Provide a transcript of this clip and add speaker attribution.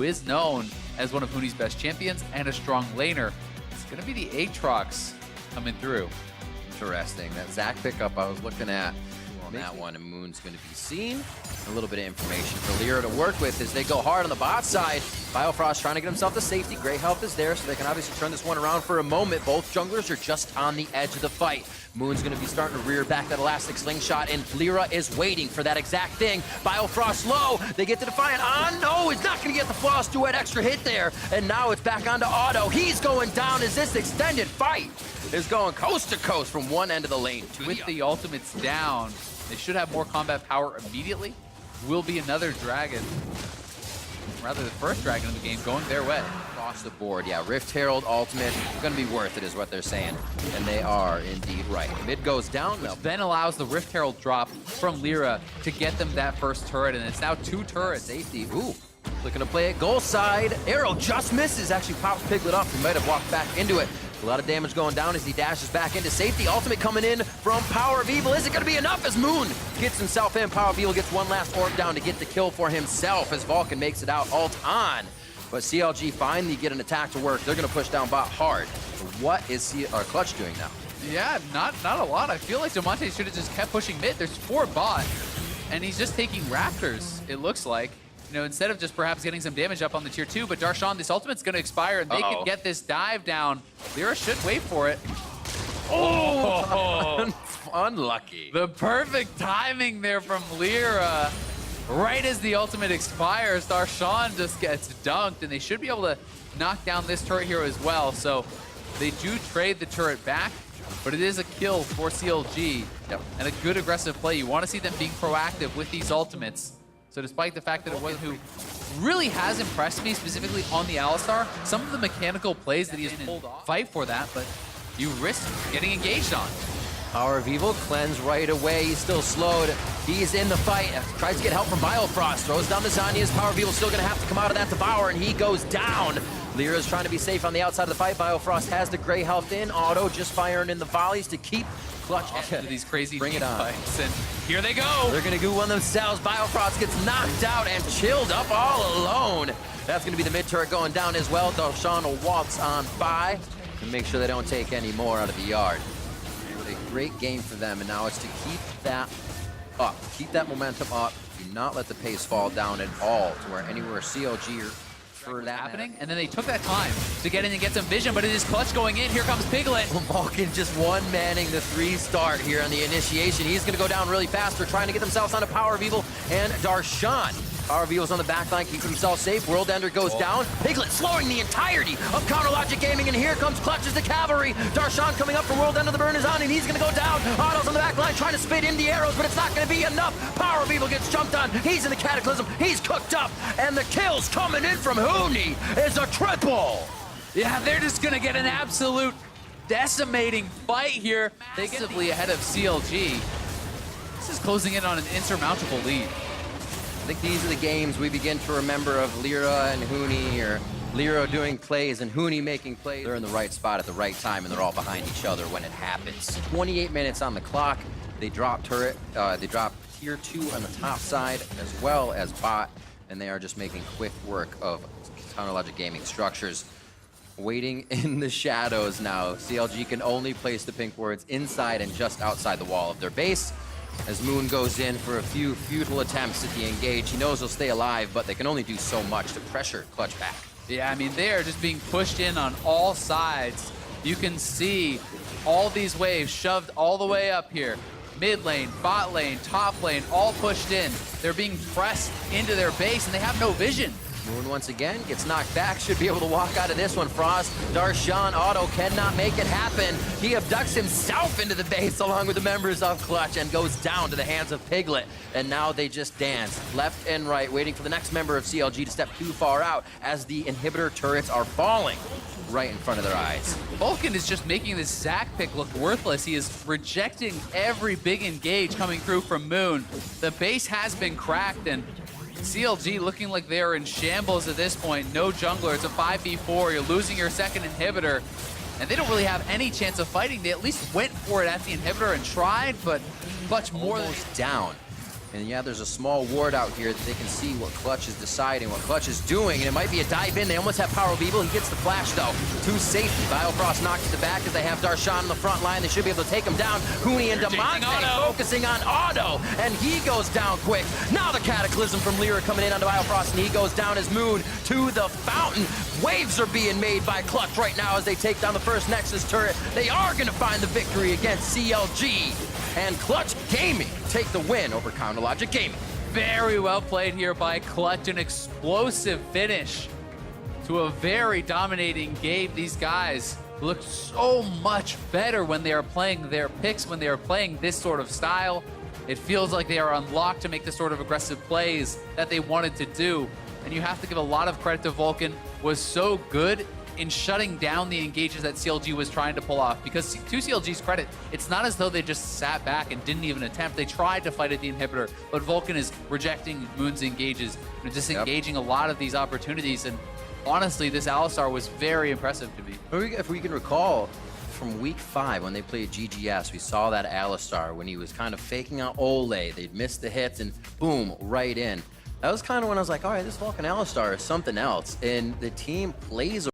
Speaker 1: who is known as one of Huni's best champions and a strong laner. It's going to be the Aatrox coming through.
Speaker 2: Interesting. That Zac pickup I was looking at on that one, and Moon's going to be seen. A little bit of information for Lyra to work with as they go hard on the bot side. Biofrost trying to get himself to safety. Great health is there, so they can obviously turn this one around for a moment. Both junglers are just on the edge of the fight. Moon's going to be starting to rear back that elastic slingshot, and Lyra is waiting for that exact thing. Biofrost low. They get to Defiant. No, he's not going to get the Frost duet extra hit there. And now it's back onto Otto. He's going down as this extended fight is going coast to coast from one end of the lane to
Speaker 1: with the ultimates down. They should have more combat power immediately. Will be another dragon, rather the first dragon in the game, going their way.
Speaker 2: Across the board, yeah. Rift Herald ultimate, gonna be worth it is what they're saying. And they are indeed right. Mid goes down,
Speaker 1: which then allows the Rift Herald drop from Lyra to get them that first turret, and it's now 2 turrets.
Speaker 2: Safety, ooh. Looking to play it goal side. Arrow just misses, actually pops Piglet up. He might have walked back into it. A lot of damage going down as he dashes back into safety. Ultimate coming in from Power of Evil. Is it going to be enough as Moon gets himself in? Power of Evil gets one last orb down to get the kill for himself as Vulcan makes it out ult on. But CLG finally get an attack to work. They're going to push down bot hard. What is Clutch doing now?
Speaker 1: Yeah, not a lot. I feel like Demonte should have just kept pushing mid. There's 4 bot, and he's just taking Raptors, it looks like. You know, instead of just perhaps getting some damage up on the tier 2, but Darshan, this ultimate's going to expire, and they can get this dive down. Lyra should wait for it.
Speaker 2: Oh! Unlucky.
Speaker 1: The perfect timing there from Lyra. Right as the ultimate expires, Darshan just gets dunked, and they should be able to knock down this turret here as well. So they do trade the turret back, but it is a kill for CLG.
Speaker 2: Yep.
Speaker 1: And a good aggressive play. You want to see them being proactive with these ultimates. So despite the fact that it wasn't who really has impressed me, specifically on the Alistar, some of the mechanical plays that he has pulled off, fight for that, but you risk getting engaged on.
Speaker 2: Power of Evil, cleanse right away. He's still slowed. He's in the fight. Tries to get help from Biofrost. Throws down the Zhonya's. Power of Evil still going to have to come out of that devour, and he goes down. Lyra's trying to be safe on the outside of the fight. Biofrost has the gray health in. Otto just firing in the volleys to keep Clutch
Speaker 1: into these crazy
Speaker 2: Bring it on.
Speaker 1: fights, and here they go.
Speaker 2: They're going to do one themselves. Biofrost gets knocked out and chilled up all alone. That's going to be the mid turret going down as well. Darshan will waltz on by and make sure they don't take any more out of the yard. A great game for them, and now it's to keep that up. Keep that momentum up. Do not let the pace fall down at all to where anywhere CLG or for that
Speaker 1: happening, and then they took that time to get in and get some vision, but it is Clutch going in. Here comes Piglet.
Speaker 2: Vulcan just one-manning the 3 start here on the initiation. He's going to go down really fast. They're trying to get themselves onto Power of Evil and Darshan. Power of Evil's on the back line, keeps himself safe. World Ender goes down. Piglet slowing the entirety of Counter Logic Gaming, and here comes Clutch as the cavalry. Darshan coming up for World Ender. The burn is on, and he's going to go down. Otto's on the back line trying to spit in the arrows, but it's not going to be enough. Power of Evil gets jumped on. He's in the Cataclysm. He's cooked up, and the kills coming in from Huni is a triple.
Speaker 1: Yeah, they're just going to get an absolute decimating fight here. They get ahead of CLG. This is closing in on an insurmountable lead.
Speaker 2: I think these are the games we begin to remember of Lyra and Huni, or Lyra doing plays and Huni making plays. They're in the right spot at the right time, and they're all behind each other when it happens. 28 minutes on the clock. They drop turret. They drop tier 2 on the top side as well as bot, and they are just making quick work of Counter Logic Gaming structures. Waiting in the shadows now. CLG can only place the pink wards inside and just outside the wall of their base. As Moon goes in for a few futile attempts at the engage. He knows he'll stay alive, but they can only do so much to pressure Clutch back.
Speaker 1: Yeah, I mean, they are just being pushed in on all sides. You can see all these waves shoved all the way up here. Mid lane, bot lane, top lane, all pushed in. They're being pressed into their base, and they have no vision.
Speaker 2: Moon once again gets knocked back, should be able to walk out of this one. Frost, Darshan, Otto cannot make it happen. He abducts himself into the base along with the members of Clutch and goes down to the hands of Piglet. And now they just dance left and right, waiting for the next member of CLG to step too far out as the inhibitor turrets are falling right in front of their eyes.
Speaker 1: Vulcan is just making this Zac pick look worthless. He is rejecting every big engage coming through from Moon. The base has been cracked, and CLG looking like they're in shambles at this point. No jungler, it's a 5v4. You're losing your second inhibitor, and they don't really have any chance of fighting. They at least went for it at the inhibitor and tried, but much more
Speaker 2: almost down. And yeah, there's a small ward out here that they can see what Clutch is deciding, what Clutch is doing, and it might be a dive in. They almost have Power Beeble. He gets the flash, though, to safety. Biofrost knocked to the back as they have Darshan on the front line. They should be able to take him down. Huni and Damonte focusing on Auto, and he goes down quick. Now the Cataclysm from Lyra coming in onto Biofrost, and he goes down as Moon to the fountain. Waves are being made by Clutch right now as they take down the first Nexus turret. They are going to find the victory against CLG. And Clutch Gaming take the win over Counterlogic Gaming.
Speaker 1: Very well played here by Clutch. An explosive finish to a very dominating game. These guys look so much better when they are playing their picks, when they are playing this sort of style. It feels like they are unlocked to make the sort of aggressive plays that they wanted to do. And you have to give a lot of credit to Vulcan. Was so good in shutting down the engages that CLG was trying to pull off. Because to CLG's credit, it's not as though they just sat back and didn't even attempt. They tried to fight at the inhibitor, but Vulcan is rejecting Moon's engages, disengaging a lot of these opportunities. And honestly, this Alistar was very impressive to me.
Speaker 2: If we can recall, from week 5 when they played GGS, we saw that Alistar when he was kind of faking out Ole. They'd miss the hits and boom, right in. That was kind of when I was like, all right, this Vulcan Alistar is something else. And the team plays